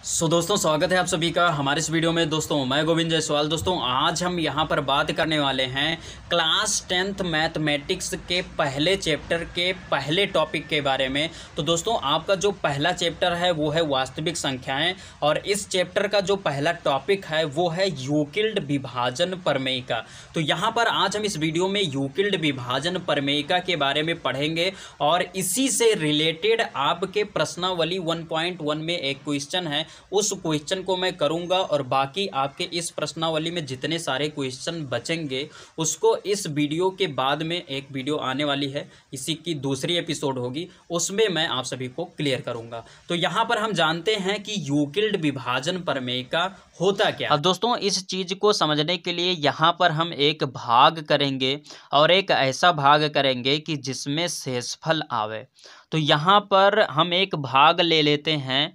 दोस्तों स्वागत है आप सभी का हमारे इस वीडियो में। दोस्तों मैं गोविंद जायसवाल। दोस्तों आज हम यहाँ पर बात करने वाले हैं क्लास 10th मैथमेटिक्स के पहले चैप्टर के पहले टॉपिक के बारे में। तो दोस्तों आपका जो पहला चैप्टर है वो है वास्तविक संख्याएं, और इस चैप्टर का जो पहला टॉपिक है वो है यूक्लिड विभाजन प्रमेयिका। तो यहाँ पर आज हम इस वीडियो में यूक्लिड विभाजन प्रमेयिका के बारे में पढ़ेंगे, और इसी से रिलेटेड आपके प्रश्नावली 1.1 में एक क्वेश्चन है, उस क्वेश्चन को मैं करूंगा, और बाकी आपके इस प्रश्नावली में जितने सारे क्वेश्चन बचेंगे उसको इस वीडियो के बाद में एक वीडियो आने वाली है, इसी की दूसरी एपिसोड होगी, उसमें मैं आप सभी को क्लियर करूंगा। तो यहाँ पर हम जानते हैं कि यूक्लिड विभाजन प्रमेयिका होता क्या। अब दोस्तों इस चीज को समझने के लिए यहाँ पर हम एक भाग करेंगे, और एक ऐसा भाग करेंगे कि जिसमें शेषफल आवे। तो यहाँ पर हम एक भाग ले लेते हैं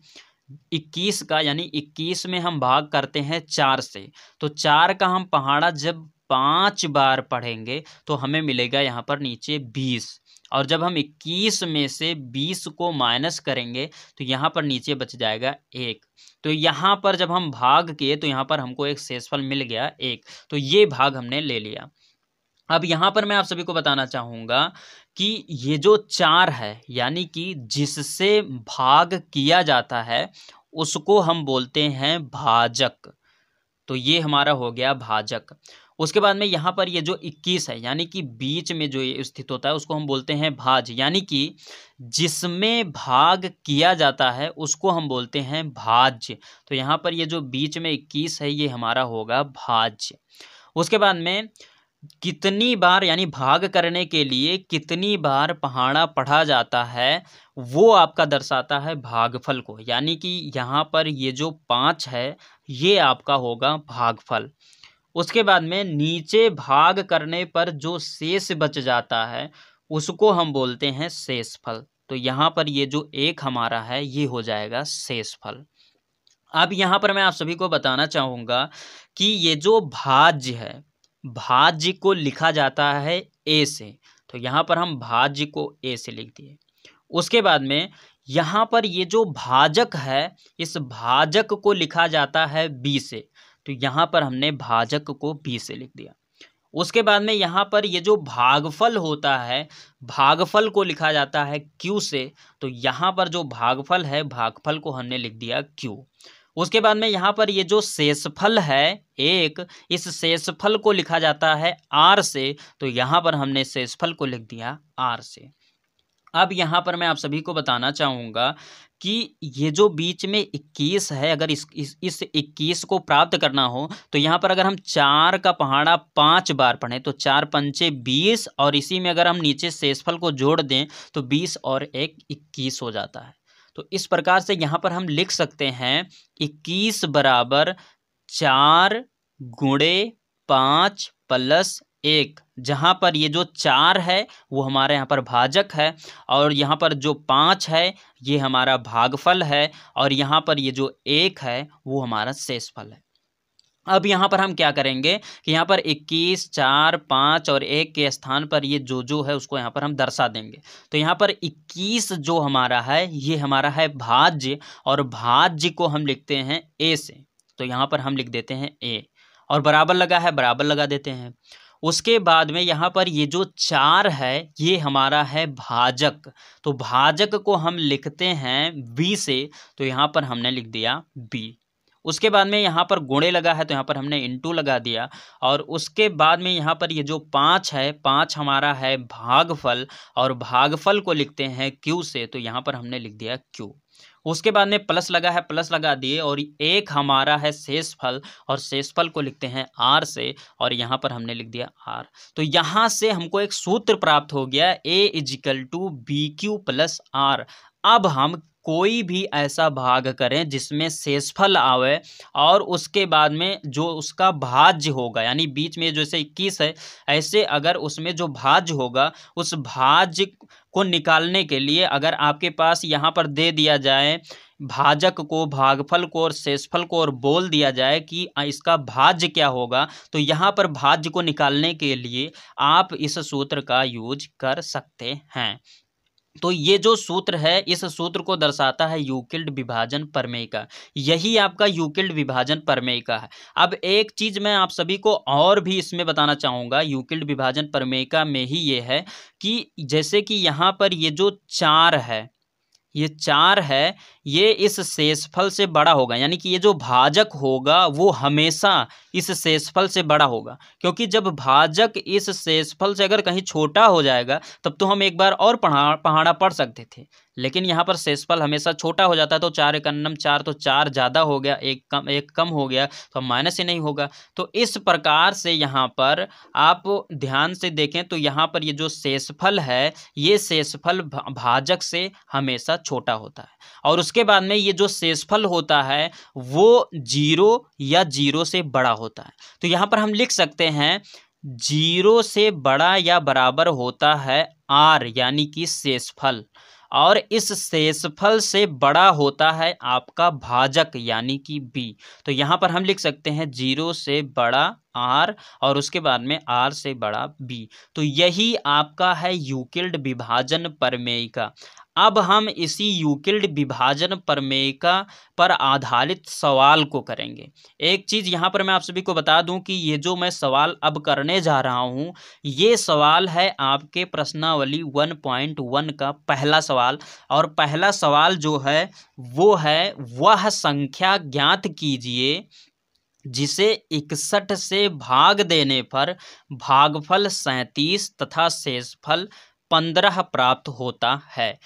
21 का, यानी 21 में हम भाग करते हैं 4 से। तो 4 का हम पहाड़ा जब 5 बार पढ़ेंगे तो हमें मिलेगा यहाँ पर नीचे 20, और जब हम 21 में से 20 को माइनस करेंगे तो यहाँ पर नीचे बच जाएगा 1। तो यहाँ पर जब हम भाग किए तो यहाँ पर हमको एक शेषफल मिल गया 1। तो ये भाग हमने ले लिया। अब यहाँ पर मैं आप सभी को बताना चाहूँगा कि ये जो 4 है, यानी कि जिससे भाग किया जाता है उसको हम बोलते हैं भाजक। तो ये हमारा हो गया भाजक। उसके बाद में यहाँ पर ये जो 21 है, यानी कि बीच में जो ये स्थित होता है उसको हम बोलते हैं भाज्य, यानी कि जिसमें भाग किया जाता है उसको हम बोलते हैं भाज्य। तो यहाँ पर ये जो बीच में 21 है ये हमारा होगा भाज्य। उसके बाद में कितनी बार, यानी भाग करने के लिए कितनी बार पहाड़ा पढ़ा जाता है वो आपका दर्शाता है भागफल को, यानी कि यहाँ पर ये जो 5 है ये आपका होगा भागफल। उसके बाद में नीचे भाग करने पर जो शेष बच जाता है उसको हम बोलते हैं शेषफल। तो यहाँ पर ये जो 1 हमारा है ये हो जाएगा शेषफल। अब यहाँ पर मैं आप सभी को बताना चाहूँगा कि ये जो भाज्य है, भाज्य को लिखा जाता है ए से। तो यहाँ पर हम भाज्य को ए से लिख दिए। उसके बाद में यहाँ पर ये जो भाजक है, इस भाजक को लिखा जाता है बी से। तो यहाँ पर हमने भाजक को बी से लिख दिया। उसके बाद में यहाँ पर ये जो भागफल होता है, भागफल को लिखा जाता है क्यू से। तो यहाँ पर जो भागफल है, भागफल को हमने लिख दिया क्यू। उसके बाद में यहाँ पर ये जो शेषफल है 1, इस शेषफल को लिखा जाता है आर से। तो यहाँ पर हमने शेषफल को लिख दिया आर से। अब यहाँ पर मैं आप सभी को बताना चाहूँगा कि ये जो बीच में 21 है, अगर इस 21 को प्राप्त करना हो तो यहाँ पर अगर हम 4 का पहाड़ा 5 बार पढ़ें तो 4 पंचे 20, और इसी में अगर हम नीचे शेषफल को जोड़ दें तो 20 और 1 21 हो जाता है। तो इस प्रकार से यहाँ पर हम लिख सकते हैं 21 बराबर 4 गुणे 5 प्लस 1, जहाँ पर ये जो 4 है वो हमारे यहाँ पर भाजक है, और यहाँ पर जो 5 है ये हमारा भागफल है, और यहाँ पर ये जो 1 है वो हमारा शेषफल है। अब यहाँ पर हम क्या करेंगे कि यहाँ पर 21, 4, 5 और 1 के स्थान पर ये जो है उसको यहाँ पर हम दर्शा देंगे। तो यहाँ पर 21 जो हमारा है ये हमारा है भाज्य, और भाज्य को हम लिखते हैं ए से। तो यहाँ पर हम लिख देते हैं ए, और बराबर लगा है बराबर लगा देते हैं। उसके बाद में यहाँ पर ये जो 4 है ये हमारा है भाजक। तो भाजक को हम लिखते हैं बी से। तो यहाँ पर हमने लिख दिया बी। उसके बाद में यहाँ पर गुणे लगा है तो यहाँ पर हमने इंटू लगा दिया, और उसके बाद में यहाँ पर ये जो 5 है, 5 हमारा है भागफल, और भागफल को लिखते हैं क्यू से। तो यहाँ पर हमने लिख दिया क्यू। उसके बाद में प्लस लगा है प्लस लगा दिए, और 1 हमारा है शेषफल, और शेषफल को लिखते हैं आर से, और यहाँ पर हमने लिख दिया आर। तो यहाँ से हमको एक सूत्र प्राप्त हो गया a equal to b q plus r. अब हम कोई भी ऐसा भाग करें जिसमें शेषफल आवे, और उसके बाद में जो उसका भाज्य होगा, यानी बीच में जैसे 21 है, ऐसे अगर उसमें जो भाज्य होगा उस भाज्य को निकालने के लिए अगर आपके पास यहाँ पर दे दिया जाए भाजक को, भागफल को और शेषफल को, और बोल दिया जाए कि इसका भाज्य क्या होगा, तो यहाँ पर भाज्य को निकालने के लिए आप इस सूत्र का यूज कर सकते हैं। तो ये जो सूत्र है, इस सूत्र को दर्शाता है यूक्लिड विभाजन प्रमेय का। यही आपका यूक्लिड विभाजन प्रमेय का है। अब एक चीज मैं आप सभी को और भी इसमें बताना चाहूँगा यूक्लिड विभाजन प्रमेय का में ही ये है कि जैसे कि यहाँ पर ये जो 4 है, ये 4 है, ये इस शेषफल से बड़ा होगा, यानी कि ये जो भाजक होगा वो हमेशा इस शेषफल से बड़ा होगा, क्योंकि जब भाजक इस शेषफल से अगर कहीं छोटा हो जाएगा तब तो हम एक बार और पहाड़ा पढ़ सकते थे, लेकिन यहाँ पर शेषफल हमेशा छोटा हो जाता है। तो 4 एक अन्नम 4, तो 4 ज़्यादा हो गया, एक कम हो गया, तो माइनस ही नहीं होगा। तो इस प्रकार से यहाँ पर आप ध्यान से देखें तो यहाँ पर ये जो शेषफल है, ये शेषफल भाजक से हमेशा छोटा होता है, और उसके बाद में ये जो शेषफल होता है वो 0 या 0 से बड़ा होता है। तो यहाँ पर हम लिख सकते हैं 0 से बड़ा या बराबर होता है r, यानी कि शेषफल, और इस शेषफल से बड़ा होता है आपका भाजक यानी कि b। तो यहाँ पर हम लिख सकते हैं 0 से बड़ा r और उसके बाद में r से बड़ा b। तो यही आपका है यूक्लिड विभाजन प्रमेय का। अब हम इसी यूक्लिड विभाजन प्रमेय का पर आधारित सवाल को करेंगे। एक चीज़ यहाँ पर मैं आप सभी को बता दूं कि ये जो मैं सवाल अब करने जा रहा हूँ, ये सवाल है आपके प्रश्नावली 1.1 का पहला सवाल। और पहला सवाल जो है वो है, वह संख्या ज्ञात कीजिए जिसे 61 से भाग देने पर भागफल 37 तथा शेषफल 15 प्राप्त होता है।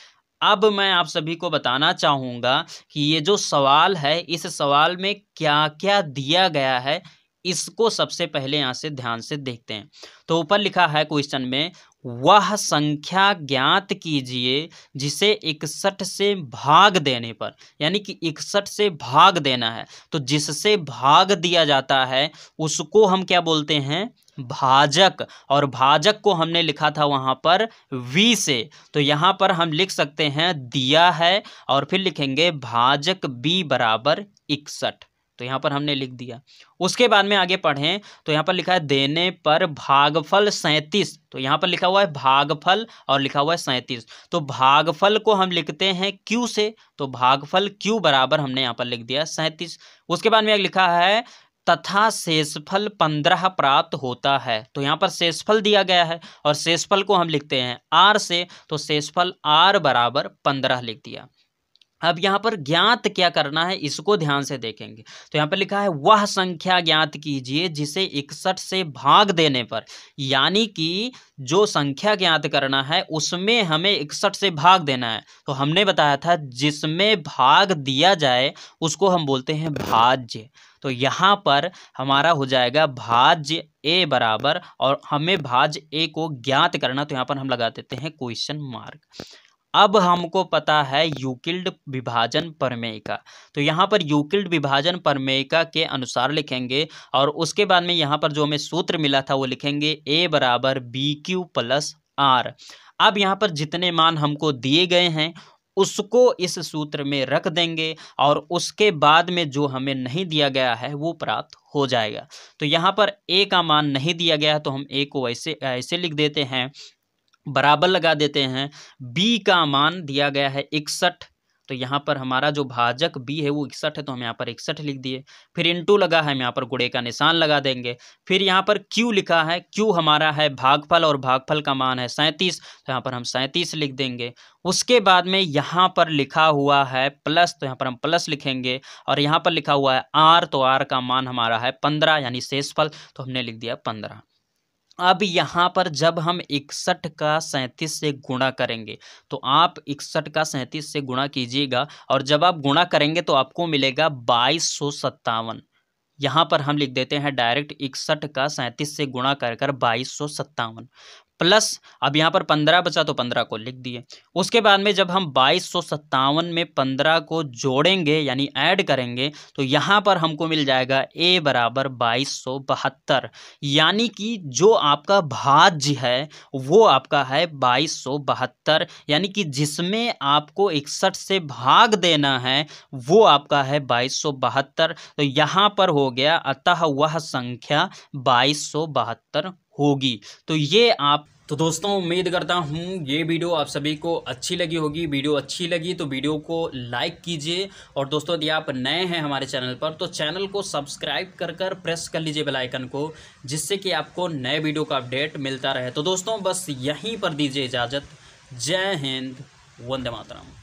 अब मैं आप सभी को बताना चाहूँगा कि ये जो सवाल है, इस सवाल में क्या क्या दिया गया है, इसको सबसे पहले यहाँ से ध्यान से देखते हैं। तो ऊपर लिखा है क्वेश्चन में, वह संख्या ज्ञात कीजिए जिसे 61 से भाग देने पर, यानी कि 61 से भाग देना है, तो जिससे भाग दिया जाता है उसको हम क्या बोलते हैं, भाजक। और भाजक को हमने लिखा था वहाँ पर v से, तो यहाँ पर हम लिख सकते हैं दिया है और फिर लिखेंगे भाजक b बराबर 61। तो यहाँ पर हमने लिख दिया। उसके बाद में आगे पढ़ें तो यहाँ पर लिखा है देने पर भागफल 37। तो यहाँ पर लिखा हुआ है भागफल और लिखा हुआ है 37। तो भागफल को हम लिखते हैं q से, तो भागफल q बराबर हमने यहाँ पर लिख दिया 37। उसके बाद में लिखा है तथा शेषफल 15 प्राप्त होता है। तो यहाँ पर शेषफल दिया गया है और शेषफल को हम लिखते हैं r से, तो शेषफल r बराबर 15 लिख दिया। अब यहाँ पर ज्ञात क्या करना है इसको ध्यान से देखेंगे। तो यहाँ पर लिखा है वह संख्या ज्ञात कीजिए जिसे 61 से भाग देने पर, यानी कि जो संख्या ज्ञात करना है उसमें हमें 61 से भाग देना है। तो हमने बताया था जिसमें भाग दिया जाए उसको हम बोलते हैं भाज्य। तो यहाँ पर हमारा हो जाएगा भाज्य a बराबर, और हमें भाज्य a को ज्ञात करना, तो यहाँ पर हम लगा देते हैं क्वेश्चन मार्क। अब हमको पता है यूक्लिड विभाजन प्रमेय का, तो यहाँ पर यूक्लिड विभाजन प्रमेय का के अनुसार लिखेंगे, और उसके बाद में यहाँ पर जो हमें सूत्र मिला था वो लिखेंगे a बराबर BQ प्लस R। अब यहाँ पर जितने मान हमको दिए गए हैं उसको इस सूत्र में रख देंगे, और उसके बाद में जो हमें नहीं दिया गया है वो प्राप्त हो जाएगा। तो यहाँ पर a का मान नहीं दिया गया है तो हम a को ऐसे लिख देते हैं, बराबर लगा देते हैं। b का मान दिया गया है 61, तो यहाँ पर हमारा जो भाजक b है वो 61 है, तो हम यहाँ पर 61 लिख दिए। फिर इंटू लगा है, हम यहाँ पर गुणे का निशान लगा देंगे। फिर यहाँ पर q लिखा है, q हमारा है भागफल और भागफल का मान है 37, तो यहाँ पर हम 37 लिख देंगे। उसके बाद में यहाँ पर लिखा हुआ है प्लस, तो यहाँ पर हम प्लस लिखेंगे, और यहाँ पर लिखा हुआ है r, तो r का मान हमारा है 15 यानी शेषफल, तो हमने लिख दिया 15। अब यहाँ पर जब हम 61 का 37 से गुणा करेंगे, तो आप 61 का 37 से गुणा कीजिएगा, और जब आप गुणा करेंगे तो आपको मिलेगा 2257। यहाँ पर हम लिख देते हैं डायरेक्ट 61 का 37 से गुणा कर 2257 प्लस, अब यहाँ पर 15 बचा तो 15 को लिख दिए। उसके बाद में जब हम 2257 में 15 को जोड़ेंगे यानी ऐड करेंगे, तो यहाँ पर हमको मिल जाएगा a बराबर 2272, यानी कि जो आपका भाज्य है वो आपका है 2272, यानी कि जिसमें आपको 61 से भाग देना है वो आपका है 2272। तो यहाँ पर हो गया, अतः वह संख्या 2272 होगी। तो ये आप तो दोस्तों उम्मीद करता हूँ ये वीडियो आप सभी को अच्छी लगी होगी। वीडियो अच्छी लगी तो वीडियो को लाइक कीजिए, और दोस्तों यदि आप नए हैं हमारे चैनल पर तो चैनल को सब्सक्राइब कर प्रेस कर लीजिए बेल आइकन को, जिससे कि आपको नए वीडियो का अपडेट मिलता रहे। तो दोस्तों बस यहीं पर दीजिए इजाज़त। जय हिंद, वंदे मातरम।